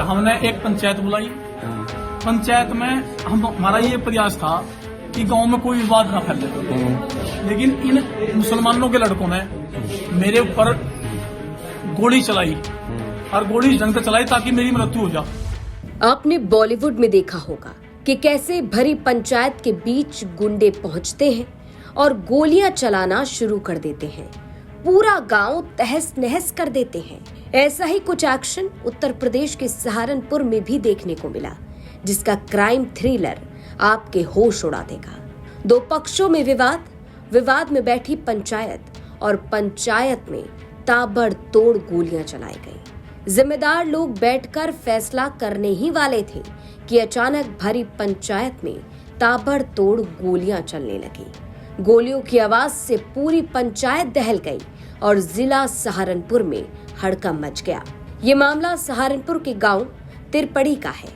हमने एक पंचायत बुलाई। पंचायत में हमारा ये प्रयास था कि गांव में कोई विवाद ना फैले, लेकिन इन मुसलमानों के लड़कों ने मेरे ऊपर गोली चलाई और गोली ढंग से चलाई ताकि मेरी मृत्यु हो जाए। आपने बॉलीवुड में देखा होगा कि कैसे भरी पंचायत के बीच गुंडे पहुंचते हैं और गोलियां चलाना शुरू कर देते हैं, पूरा गांव तहस नहस कर देते हैं। ऐसा ही कुछ एक्शन उत्तर प्रदेश के सहारनपुर में भी देखने को मिला, जिसका क्राइम थ्रिलर आपके होश उड़ा देगा। दो पक्षों में विवाद में बैठी पंचायत और पंचायत में ताबड़तोड़ गोलियां चलाई गई। जिम्मेदार लोग बैठकर फैसला करने ही वाले थे कि अचानक भरी पंचायत में ताबड़तोड़ गोलियां चलने लगी। गोलियों की आवाज से पूरी पंचायत दहल गई और जिला सहारनपुर में हड़कंप मच गया। ये मामला सहारनपुर के गांव तिरपड़ी का है।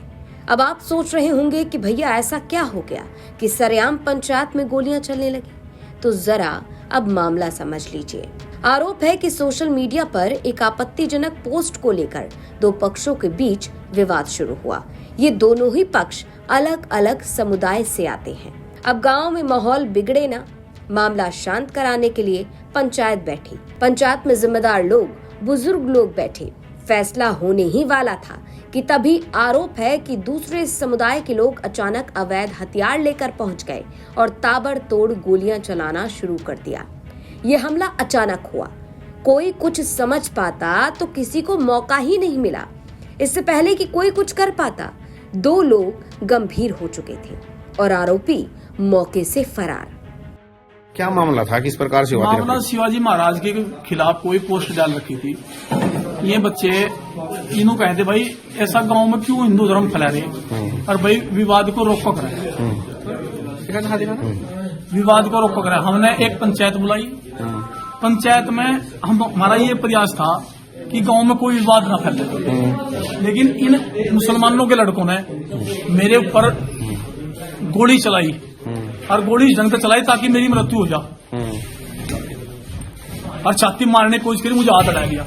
अब आप सोच रहे होंगे कि भैया ऐसा क्या हो गया कि सरेआम पंचायत में गोलियां चलने लगी, तो जरा अब मामला समझ लीजिए। आरोप है कि सोशल मीडिया पर एक आपत्तिजनक पोस्ट को लेकर दो पक्षों के बीच विवाद शुरू हुआ। ये दोनों ही पक्ष अलग अलग समुदाय से आते हैं। अब गांव में माहौल बिगड़े ना, मामला शांत कराने के लिए पंचायत बैठी। पंचायत में जिम्मेदार लोग, बुजुर्ग लोग बैठे। फैसला होने ही वाला था कि तभी आरोप है कि दूसरे समुदाय के लोग अचानक अवैध हथियार लेकर पहुंच गए और ताबड़तोड़ गोलियां चलाना शुरू कर दिया। ये हमला अचानक हुआ, कोई कुछ समझ पाता तो किसी को मौका ही नहीं मिला। इससे पहले कि कोई कुछ कर पाता, दो लोग गंभीर हो चुके थे और आरोपी मौके से फरार। क्या मामला था, किस प्रकार से हुआ? मामला शिवाजी महाराज के खिलाफ कोई पोस्ट डाल रखी थी। ये बच्चे इन्हों कहते भाई ऐसा गांव में क्यों हिंदू धर्म फैला रहे और भाई विवाद को रोको करें, विवाद को रोको करें। हमने एक पंचायत बुलाई। पंचायत में हमारा ये प्रयास था कि गांव में कोई विवाद ना फैले, लेकिन इन मुसलमानों के लड़कों ने मेरे ऊपर गोली चलाई और गोली ढंग से चलाई ताकि मेरी मृत्यु हो जाए और छाती मारने की कोशिश करी, मुझे हाथ अड़ा दिया।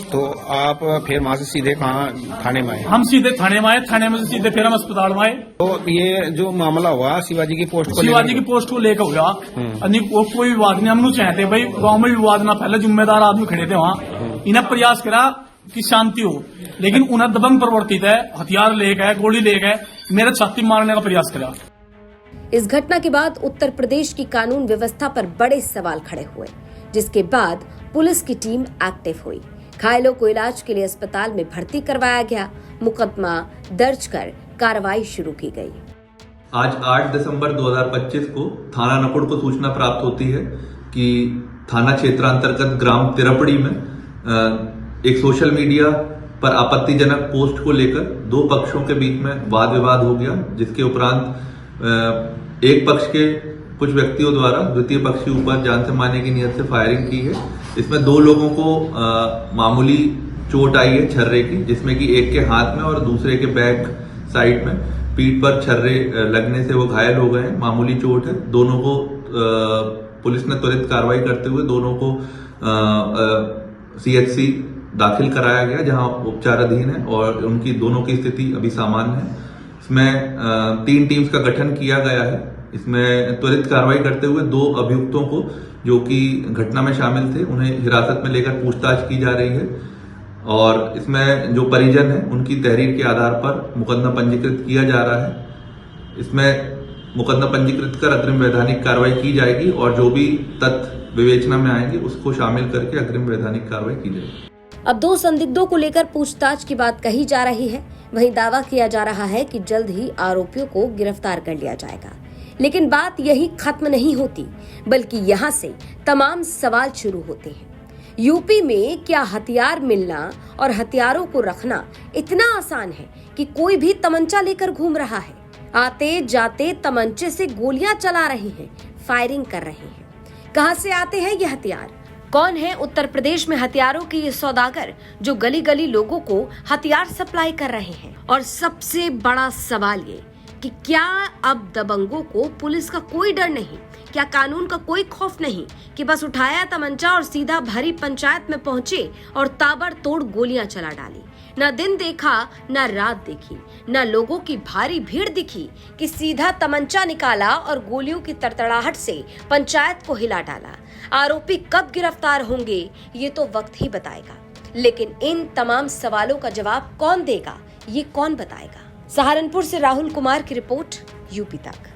तो आप फिर वहाँ से सीधे कहाँ थाने में आए? हम सीधे थाने में आए, थाने में से सीधे फिर हम अस्पताल में आए। तो ये जो मामला हुआ शिवाजी की पोस्ट को लेकर हुआ, कोई विवाद नहीं। हम चाहते भाई गांव में विवाद ना फैले, जिम्मेदार आदमी खड़े थे वहाँ। इन्हें प्रयास करा कि शांति हो, लेकिन उन्हें दबंग प्रवर्तित है, हथियार ले गए, गोली ले गए, मेरा छाती मारने का प्रयास करा। इस घटना के बाद उत्तर प्रदेश की कानून व्यवस्था पर बड़े सवाल खड़े हुए, जिसके बाद पुलिस की टीम एक्टिव हुई। घायलों को इलाज के लिए अस्पताल में भर्ती करवाया गया। मुकदमा दर्ज कर कार्रवाई शुरू की गई। आज 8 दिसंबर 2025 को थाना नकुड़ को सूचना प्राप्त होती है कि थाना क्षेत्रांतर्गत ग्राम तिरपड़ी में एक सोशल मीडिया पर आपत्तिजनक पोस्ट को लेकर दो पक्षों के बीच में वाद विवाद हो गया, जिसके उपरांत एक पक्ष के कुछ व्यक्तियों द्वारा द्वितीय पक्ष के ऊपर जान से मारने की नियत से फायरिंग की है। इसमें दो लोगों को मामूली चोट आई है छर्रे की, जिसमें कि एक के हाथ में और दूसरे के बैक साइड में पीठ पर छर्रे लगने से वो घायल हो गए हैं। मामूली चोट है। दोनों को पुलिस ने त्वरित कार्रवाई करते हुए दोनों को CHC दाखिल कराया गया, जहां उपचाराधीन है और उनकी दोनों की स्थिति अभी सामान्य है। इसमें 3 टीम्स का गठन किया गया है। इसमें त्वरित कार्रवाई करते हुए 2 अभियुक्तों को, जो कि घटना में शामिल थे, उन्हें हिरासत में लेकर पूछताछ की जा रही है और इसमें जो परिजन है उनकी तहरीर के आधार पर मुकदमा पंजीकृत किया जा रहा है। इसमें मुकदमा पंजीकृत कर अग्रिम वैधानिक कार्रवाई की जाएगी और जो भी तथ्य विवेचना में आएंगे उसको शामिल करके अग्रिम वैधानिक कार्रवाई की जाएगी। अब 2 संदिग्धों को लेकर पूछताछ की बात कही जा रही है। वहीं दावा किया जा रहा है कि जल्द ही आरोपियों को गिरफ्तार कर लिया जाएगा। लेकिन बात यही खत्म नहीं होती, बल्कि यहाँ से तमाम सवाल शुरू होते हैं। यूपी में क्या हथियार मिलना और हथियारों को रखना इतना आसान है कि कोई भी तमंचा लेकर घूम रहा है? आते जाते तमंचे से गोलियां चला रहे हैं, फायरिंग कर रहे हैं। कहां से आते हैं ये हथियार? कौन है उत्तर प्रदेश में हथियारों के ये सौदागर जो गली गली लोगों को हथियार सप्लाई कर रहे हैं? और सबसे बड़ा सवाल ये कि क्या अब दबंगों को पुलिस का कोई डर नहीं क्या कानून का कोई खौफ नहीं कि बस उठाया तमंचा और सीधा भरी पंचायत में पहुंचे और ताबड़तोड़ गोलियां चला डाली? न दिन देखा न रात देखी, न लोगों की भारी भीड़ दिखी कि सीधा तमंचा निकाला और गोलियों की तड़तड़ाहट से पंचायत को हिला डाला। आरोपी कब गिरफ्तार होंगे ये तो वक्त ही बताएगा, लेकिन इन तमाम सवालों का जवाब कौन देगा, ये कौन बताएगा? सहारनपुर से राहुल कुमार की रिपोर्ट, यूपी तक।